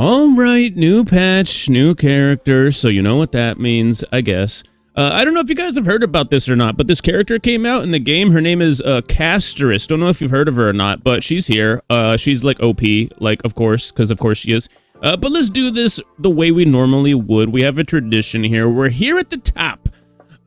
All right, new patch, new character, so you know what that means, I guess. I don't know if you guys have heard about this or not, but this character came out in the game. Her name is Castorice. Don't know if you've heard of her or not, but she's here. She's like OP, like, of course, because of course she is. But let's do this the way we normally would. We have a tradition here. We're here at the top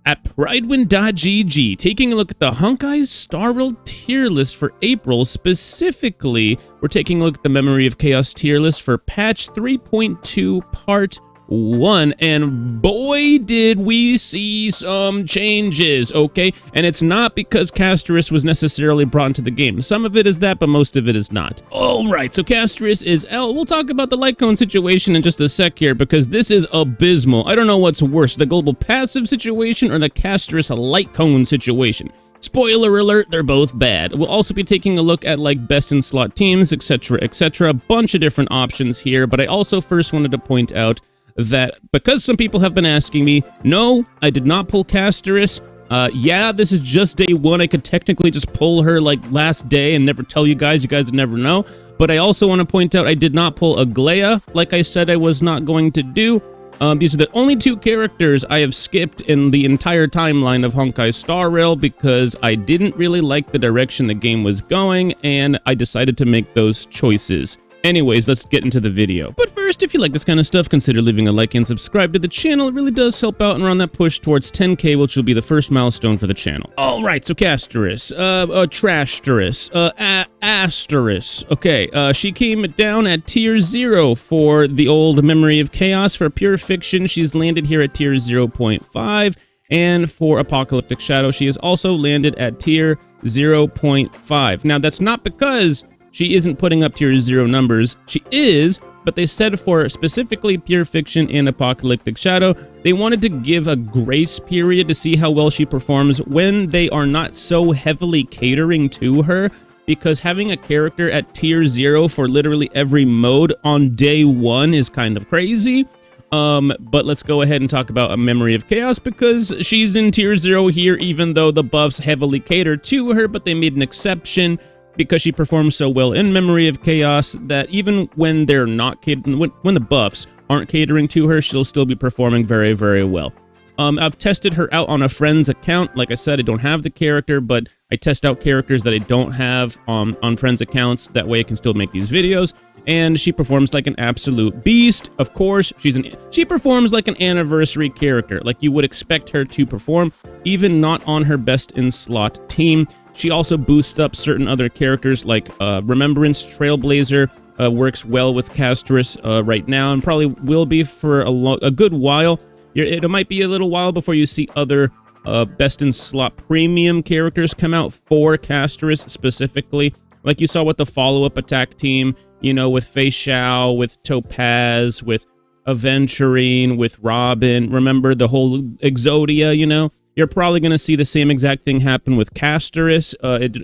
at pridewin.gg, taking a look at the Honkai Star Rail tier list for April. Specifically, we're taking a look at the Memory of Chaos tier list for patch 3.2 part 1, and boy did we see some changes, okay? And it's not because Castorice was necessarily brought into the game. Some of it is that, but most of it is not. All right, so Castorice is out. We'll talk about the light cone situation in just a sec here, because this is abysmal. I don't know what's worse, the global passive situation or the Castorice light cone situation. Spoiler alert, they're both bad. We'll also be taking a look at like best in slot teams, etc., etc. A bunch of different options here, but I also first wanted to point out that because some people have been asking me, no, I did not pull Castorice. Yeah, this is just day 1. I could technically just pull her like last day and never tell you guys would never know. But I also want to point out I did not pull Aglaya, like I said I was not going to do. These are the only 2 characters I have skipped in the entire timeline of Honkai Star Rail because I didn't really like the direction the game was going, and I decided to make those choices. Anyways, let's get into the video. But first, if you like this kind of stuff, consider leaving a like and subscribe to the channel. It really does help out, and we're on that push towards 10K, which will be the first milestone for the channel. All right, so Castorice, Trashtorice, Asterice. Okay, she came down at tier 0 for the old Memory of Chaos. For Pure Fiction, she's landed here at tier 0.5, and for Apocalyptic Shadow, she has also landed at tier 0.5. Now, that's not because she isn't putting up tier 0 numbers. She is, but they said for specifically Pure Fiction and Apocalyptic Shadow, they wanted to give a grace period to see how well she performs when they are not so heavily catering to her, because having a character at tier 0 for literally every mode on day 1 is kind of crazy. But let's go ahead and talk about a Memory of Chaos, because she's in tier 0 here, even though the buffs heavily cater to her, but they made an exception because she performs so well in Memory of Chaos that even when they're not when the buffs aren't catering to her, she'll still be performing very, very well. I've tested her out on a friend's account. Like I said, I don't have the character, but I test out characters that I don't have on friends' accounts. That way I can still make these videos. And she performs like an absolute beast. Of course, she performs like an anniversary character, like you would expect her to perform, even not on her best in slot team. She also boosts up certain other characters like Remembrance, Trailblazer, works well with Castorice right now, and probably will be for a good while. It might be a little while before you see other best in slot premium characters come out for Castorice specifically, like you saw with the follow-up attack team, you know, with Fei Xiao, with Topaz, with Aventurine, with Robin. Remember the whole Exodia, you know? You're probably going to see the same exact thing happen with Castorice.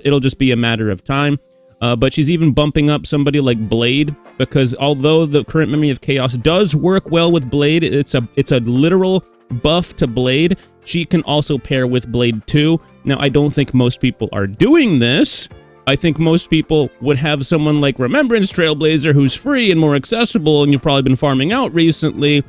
It'll just be a matter of time. But she's even bumping up somebody like Blade, because although the current Memory of Chaos does work well with Blade, it's a literal buff to Blade. She can also pair with Blade 2. Now, I don't think most people are doing this. I think most people would have someone like Remembrance Trailblazer who's free and more accessible, and you've probably been farming out recently.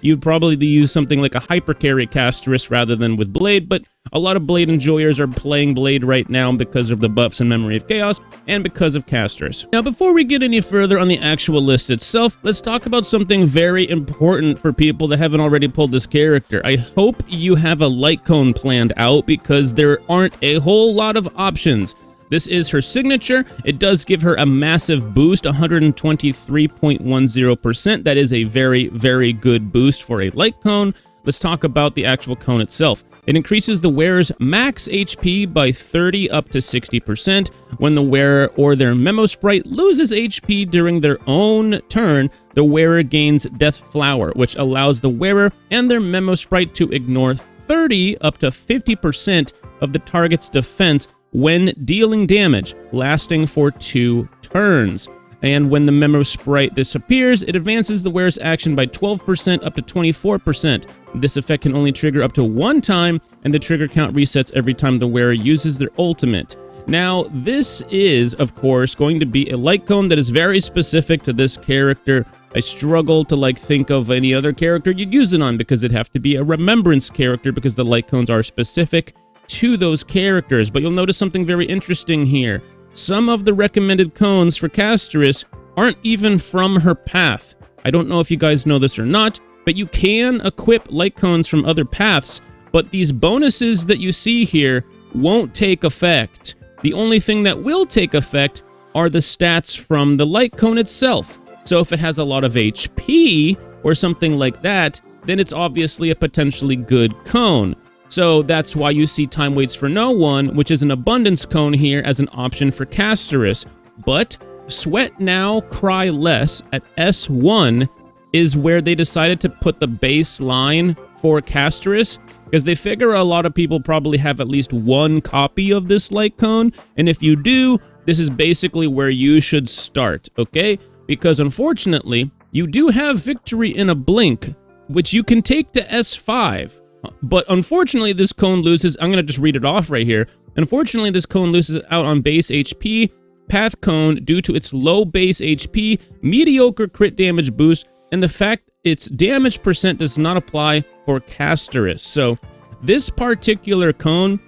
You'd probably use something like a hypercarry Castorice rather than with Blade, but a lot of Blade enjoyers are playing Blade right now because of the buffs in Memory of Chaos and because of Castorice. Now, before we get any further on the actual list itself, let's talk about something very important for people that haven't already pulled this character. I hope you have a light cone planned out, because there aren't a whole lot of options. This is her signature. It does give her a massive boost, 123.10%. That is a very, very good boost for a light cone. Let's talk about the actual cone itself. It increases the wearer's max HP by 30 up to 60%. When the wearer or their memo sprite loses HP during their own turn, the wearer gains Death Flower, which allows the wearer and their memo sprite to ignore 30 up to 50% of the target's defense when dealing damage, lasting for 2 turns. And when the memo sprite disappears, it advances the wearer's action by 12% up to 24%. This effect can only trigger up to 1 time, and the trigger count resets every time the wearer uses their ultimate. Now, this is, of course, going to be a light cone that is very specific to this character. I struggle to like think of any other character you'd use it on because it'd have to be a remembrance character because the light cones are specific to those characters. But you'll notice something very interesting here. Some of the recommended cones for Castorice aren't even from her path. I don't know if you guys know this or not, but you can equip light cones from other paths, but these bonuses that you see here won't take effect. The only thing that will take effect are the stats from the light cone itself. So if it has a lot of HP or something like that, then it's obviously a potentially good cone. So that's why you see Time Waits for No One, which is an abundance cone here, as an option for Castorice. But Sweat Now, Cry Less at S1 is where they decided to put the baseline for Castorice, because they figure a lot of people probably have at least one copy of this light cone, and if you do, this is basically where you should start, okay? Because unfortunately, you do have Victory in a Blink, which you can take to S5. But unfortunately, this cone loses. I'm going to just read it off right here. Unfortunately, this cone loses out on base HP, Path Cone, due to its low base HP, mediocre crit damage boost, and the fact its damage percent does not apply for Castorice. So this particular cone,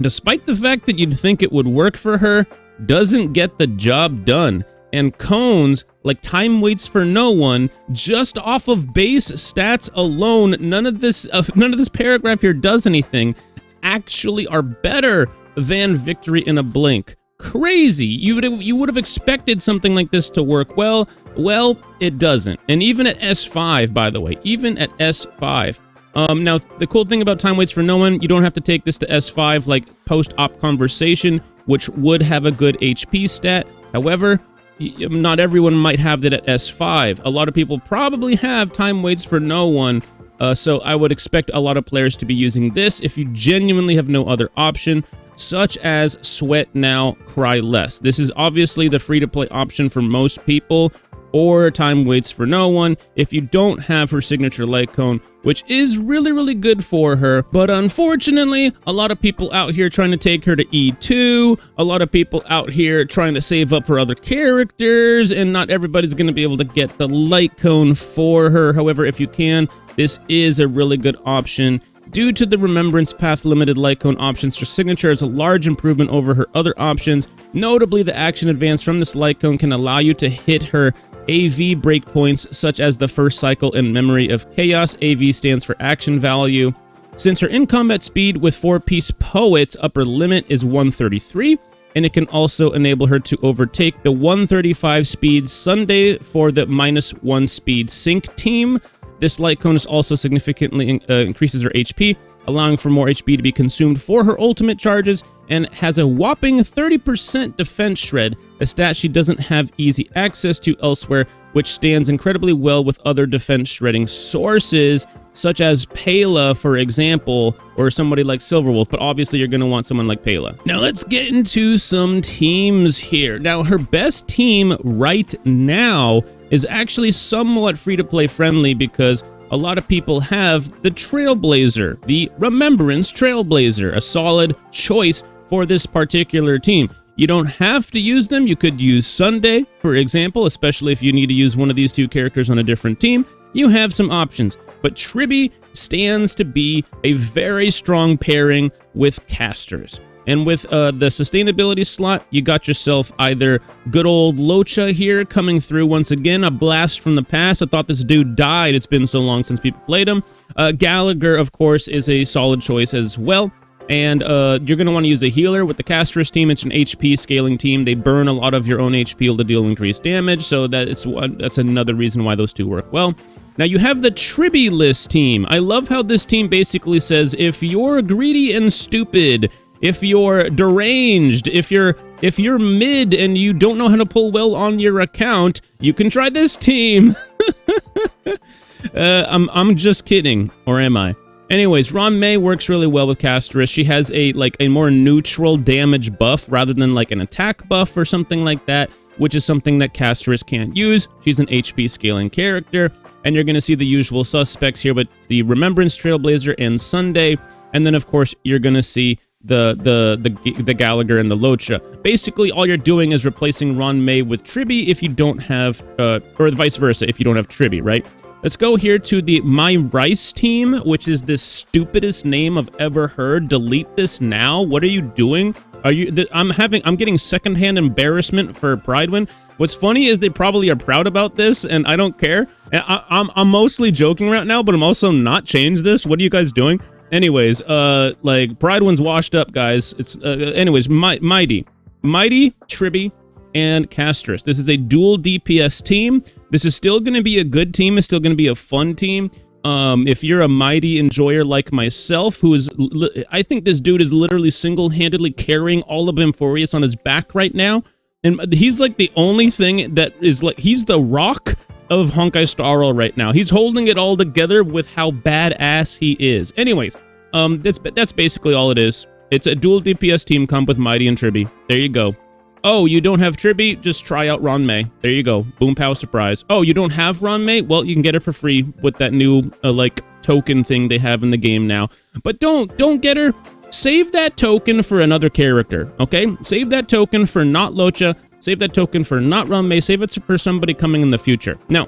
despite the fact that you'd think it would work for her, doesn't get the job done. And cones like Time Waits for No One, just off of base stats alone, none of this paragraph here does anything, actually are better than Victory in a Blink. Crazy. You would have expected something like this to work well. Well, it doesn't. And even at S5, by the way, even at S5. Now, the cool thing about Time Waits for No One, you don't have to take this to S5 like post-op Conversation, which would have a good HP stat. However, not everyone might have that at S5. A lot of people probably have Time Waits for No One, so I would expect a lot of players to be using this if you genuinely have no other option, such as Sweat Now, Cry Less. This is obviously the free-to-play option for most people, or Time Waits for No One if you don't have her signature light cone, which is really, really good for her. But unfortunately, a lot of people out here trying to take her to E2, a lot of people out here trying to save up for other characters, and not everybody's going to be able to get the light cone for her. However, if you can, this is a really good option. Due to the Remembrance Path limited light cone options, her signature is a large improvement over her other options. Notably, the action advance from this light cone can allow you to hit her AV breakpoints, such as the first cycle in Memory of Chaos. AV stands for action value. Since her in-combat speed with 4-piece Poet's upper limit is 133, and it can also enable her to overtake the 135 speed Sunday for the -1 speed Sync team. This light cone is also significantly increases her HP, allowing for more HP to be consumed for her ultimate charges, and has a whopping 30% defense shred, a stat she doesn't have easy access to elsewhere, which stands incredibly well with other defense shredding sources, such as Pela, for example, or somebody like Silverwolf, but obviously you're going to want someone like Pela. Now let's get into some teams here. Now, her best team right now is actually somewhat free-to-play friendly because a lot of people have the Trailblazer, the Remembrance Trailblazer, a solid choice for this particular team. You don't have to use them. You could use Sunday, for example, especially if you need to use one of these two characters on a different team. You have some options, but Tribby stands to be a very strong pairing with casters. And with the sustainability slot, you got yourself either good old Locha here coming through once again, a blast from the past. I thought this dude died. It's been so long since people played him. Gallagher, of course, is a solid choice as well. And you're going to want to use a healer with the Castorice team. It's an HP scaling team. They burn a lot of your own HP to deal increased damage, so that's another reason why those two work well. Now you have the Tribby list team. I love how this team basically says, if you're greedy and stupid, if you're deranged, if you're mid and you don't know how to pull well on your account, you can try this team. I'm just kidding, or am I? Anyways, Ron May works really well with Castorice. She has a more neutral damage buff rather than like an attack buff or something like that, which is something that Castorice can't use. She's an HP scaling character, and you're going to see the usual suspects here with the Remembrance Trailblazer and Sunday, and then of course you're going to see the Gallagher and the Locha. Basically, all you're doing is replacing Ron May with Tribby if you don't have, or vice versa if you don't have Tribby, right? Let's go here to the My Rice team, which is the stupidest name I've ever heard. Delete this now. What are you doing? I'm getting secondhand embarrassment for Pridewin. What's funny is they probably are proud about this, and I don't care. And I'm mostly joking right now, but I'm also not changed this. What are you guys doing? Anyways, like Pridewin's washed up, guys. It's anyways, Mighty, Tribby, and Castorice. This is a dual DPS team. This is still going to be a good team. It's still going to be a fun team. If you're a Mighty enjoyer like myself, who is, I think this dude is literally single-handedly carrying all of Emphorius on his back right now. And he's like the only thing that is like, he's the Rock of Honkai Star Rail right now. He's holding it all together with how badass he is. Anyways, that's basically all it is. It's a dual DPS team comp with Mighty and Tribby. There you go. Oh, you don't have Tribby? Just try out Ron May. There you go. Boom pow surprise. Oh, you don't have Ron May? Well, you can get it for free with that new like token thing they have in the game now. But don't get her. Save that token for another character, okay? Save that token for not Locha. Save that token for not Ron May. Save it for somebody coming in the future. Now,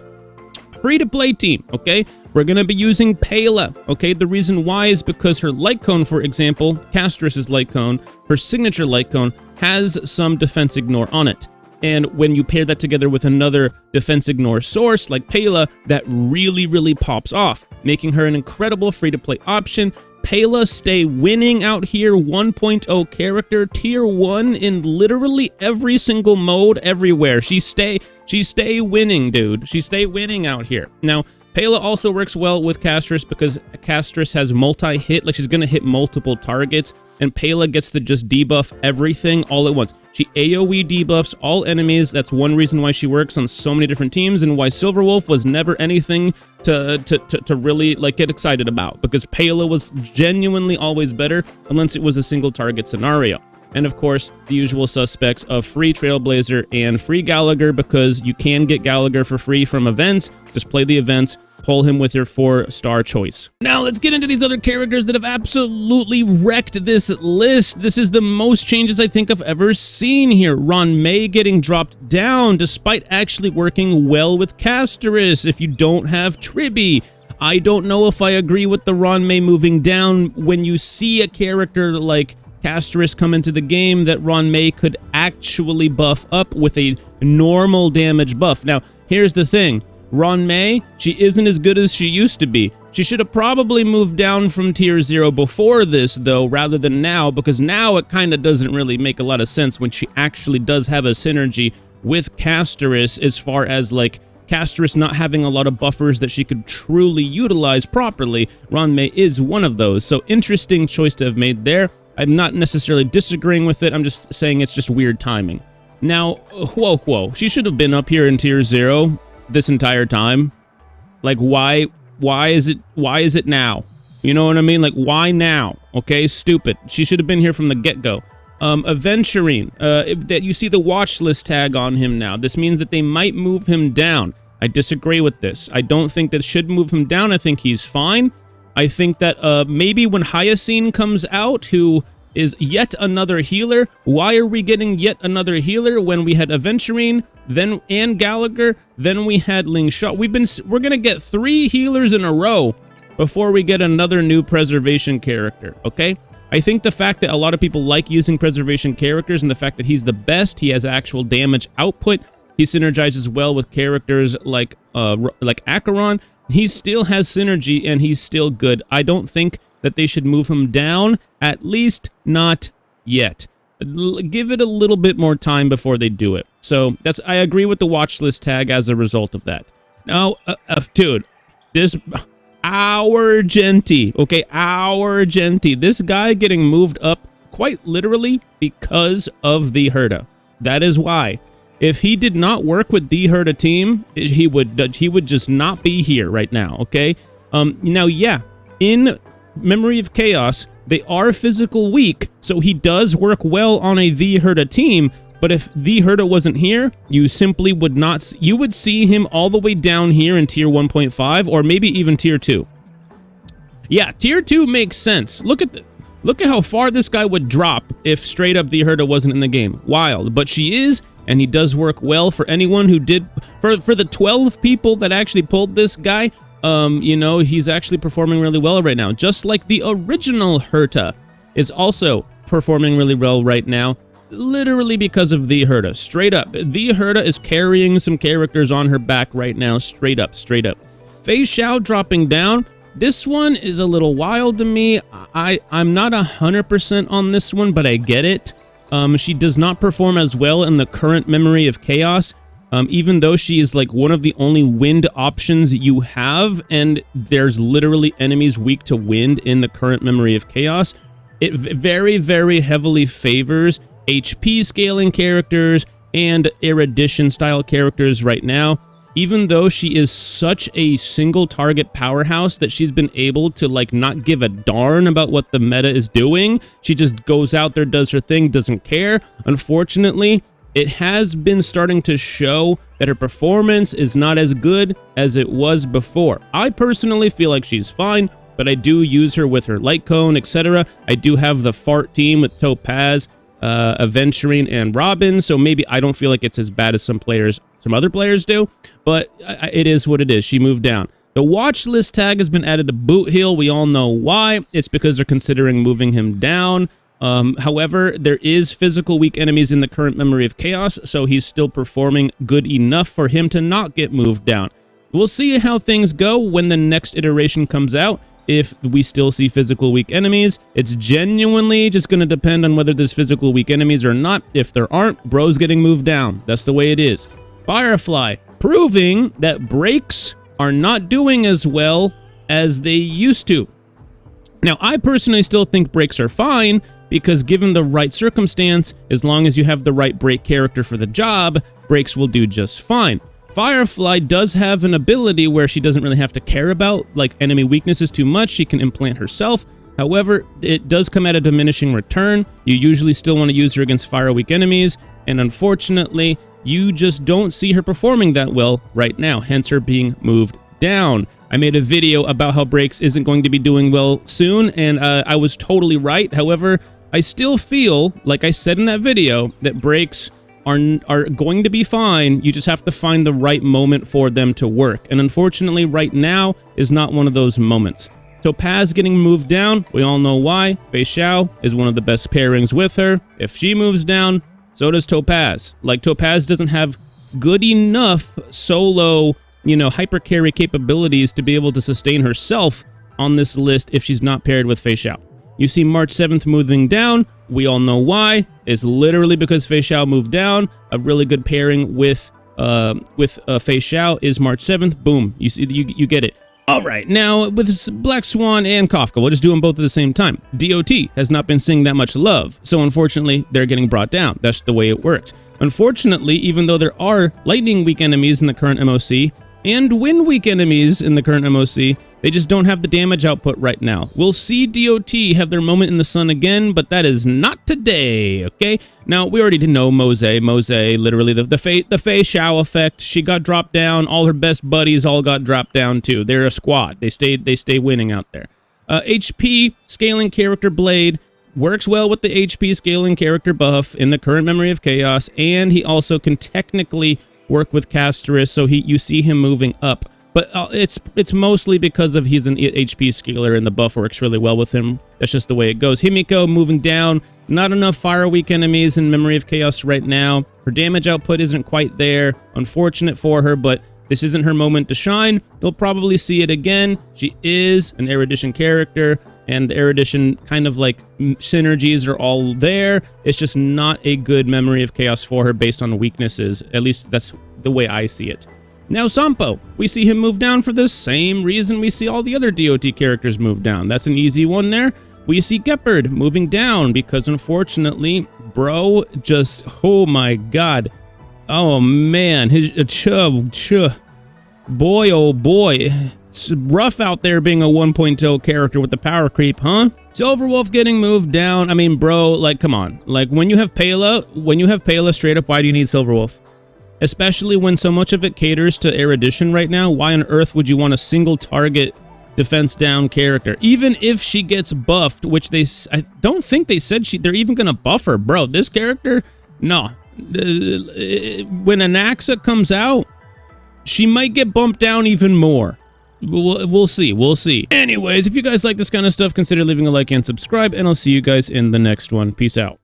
free-to-play team, okay? We're going to be using Pela, okay? The reason why is because her light cone, for example, Castorice's light cone, her signature light cone, has some defense ignore on it. And when you pair that together with another defense ignore source like Pela, that really, really pops off, making her an incredible free-to-play option. Pela stay winning out here, 1.0 character, tier 1 in literally every single mode everywhere. She stay winning, dude. She stay winning out here. Now, Pela also works well with Castorice because Castorice has multi-hit, like she's going to hit multiple targets, and Pela gets to just debuff everything all at once. She AoE debuffs all enemies. That's one reason why she works on so many different teams and why Silverwolf was never anything to really like get excited about, because Pela was genuinely always better unless it was a single target scenario. And of course, the usual suspects of free Trailblazer and free Gallagher, because you can get Gallagher for free from events. Just play the events, pull him with your 4-star choice. Now let's get into these other characters that have absolutely wrecked this list. This is the most changes I think I've ever seen here. Ron May getting dropped down despite actually working well with Castorice. If you don't have Tribby, I don't know if I agree with the Ron May moving down when you see a character like Castorice come into the game that Ron May could actually buff up with a normal damage buff. Now, here's the thing. Ron May, she isn't as good as she used to be. She should have probably moved down from tier 0 before this, though, rather than now, because now it kind of doesn't really make a lot of sense when she actually does have a synergy with Castorice, as far as, like, Castorice not having a lot of buffers that she could truly utilize properly. Ron May is one of those, so interesting choice to have made there. I'm not necessarily disagreeing with it, I'm just saying it's just weird timing. Now, whoa, she should have been up here in tier 0 this entire time. Like, why is it now? You know what I mean? Like, why now? Okay, stupid. She should have been here from the get-go. Aventurine, that you see the watch list tag on him now. This means that they might move him down. I disagree with this. I don't think that should move him down. I think he's fine. I think that maybe when Hyacine comes out, who is yet another healer. Why are we getting yet another healer when we had Aventurine, then and Gallagher, then we had Ling Shaw? We're gonna get 3 healers in a row before we get another new preservation character, okay? I think the fact that a lot of people like using preservation characters and the fact that he's the best, he has actual damage output, he synergizes well with characters like Acheron, he still has synergy and he's still good. I don't think that they should move him down, at least not yet. Give it a little bit more time before they do it. So I agree with the watch list tag as a result of that. Now, dude, our Genti, okay, our Genti, this guy getting moved up quite literally because of the Herda. That is why. If he did not work with the Herda team, he would just not be here right now, okay? Now, yeah, in Memory of Chaos, they are physical weak, so he does work well on a The Herda team, but if The Herda wasn't here, you simply would not, you would see him all the way down here in tier 1.5, or maybe even tier 2. Yeah, tier 2 makes sense. Look at Look at how far this guy would drop if straight up the Herta wasn't in the game. Wild. But she is, and he does work well for anyone who did. For the 12 people that actually pulled this guy, you know, he's actually performing really well right now. Just like the original Herta is also performing really well right now. Literally because of the Herta. Straight up. The Herta is carrying some characters on her back right now. Straight up. Straight up. Fei Xiao dropping down. This one is a little wild to me. I'm not 100% on this one, but I get it. She does not perform as well in the current Memory of Chaos, even though she is like one of the only wind options you have, and there's literally enemies weak to wind in the current Memory of Chaos. It very, very heavily favors HP scaling characters and erudition style characters right now. Even though she is such a single target powerhouse that she's been able to like not give a darn about what the meta is doing. She just goes out there, does her thing, doesn't care. Unfortunately, it has been starting to show that her performance is not as good as it was before. I personally feel like she's fine, but I do use her with her light cone, etc. I do have the fart team with Topaz, Aventurine, and Robin, so maybe I don't feel like it's as bad as some other players do, but it is what it is. She moved down. The watch list tag has been added to Boot Heel. We all know why. It's because they're considering moving him down. However, there is physical weak enemies in the current Memory of Chaos, so he's still performing good enough for him to not get moved down. We'll see how things go when the next iteration comes out. If we still see physical weak enemies, it's genuinely just going to depend on whether there's physical weak enemies or not. If there aren't, bro's getting moved down. That's the way it is. Firefly, proving that brakes are not doing as well as they used to. Now, I personally still think brakes are fine, because given the right circumstance, as long as you have the right brake character for the job, brakes will do just fine. Firefly does have an ability where she doesn't really have to care about like enemy weaknesses too much. She can implant herself. However, it does come at a diminishing return. You usually still want to use her against fire weak enemies, and unfortunately, you just don't see her performing that well right now, hence her being moved down. I made a video about how brakes isn't going to be doing well soon, and I was totally right. However, I still feel, like I said in that video, that brakes are going to be fine. You just have to find the right moment for them to work. And unfortunately, right now is not one of those moments. Topaz getting moved down, we all know why. Fei Xiao is one of the best pairings with her. If she moves down, so does Topaz. Like, Topaz doesn't have good enough solo, you know, hyper carry capabilities to be able to sustain herself on this list if she's not paired with Fei Xiao. You see March 7th moving down. We all know why. It's literally because Fei Xiao moved down. A really good pairing with Fei Xiao is March 7th. Boom. You see, you get it. All right, now with Black Swan and Kafka, we'll just do them both at the same time. DOT has not been seeing that much love, so unfortunately, they're getting brought down. That's the way it works. Unfortunately, even though there are lightning weak enemies in the current MOC and wind weak enemies in the current MOC, they just don't have the damage output right now. We'll see DOT have their moment in the sun again, but that is not today, okay? Now, we already know Mose, literally the Fei Xiao effect. She got dropped down. All her best buddies all got dropped down too. They're a squad. They stay winning out there. HP scaling character Blade works well with the HP scaling character buff in the current Memory of Chaos, and he also can technically work with Castorice, so you see him moving up. But it's mostly because of he's an HP scaler and the buff works really well with him. That's just the way it goes. Himiko moving down. Not enough fire weak enemies in Memory of Chaos right now. Her damage output isn't quite there. Unfortunate for her, but this isn't her moment to shine. They'll probably see it again. She is an erudition character, and the erudition kind of like synergies are all there. It's just not a good Memory of Chaos for her based on weaknesses. At least that's the way I see it. Now Sampo, we see him move down for the same reason we see all the other DOT characters move down. That's an easy one there. We see Gepard moving down because unfortunately, bro, just, oh my god. Oh man, his boy, oh boy. It's rough out there being a 1.0 character with the power creep, huh? Silverwolf getting moved down. I mean, bro, like, come on. Like, when you have Pela straight up, why do you need Silverwolf? Especially when so much of it caters to erudition right now. Why on earth would you want a single target defense down character. Even if she gets buffed, which I don't think they said they're even gonna buff her, bro. This character, no. When Anaxa comes out, she might get bumped down even more. We'll see. We'll see. Anyways, if you guys like this kind of stuff, consider leaving a like and subscribe, and I'll see you guys in the next one. Peace out.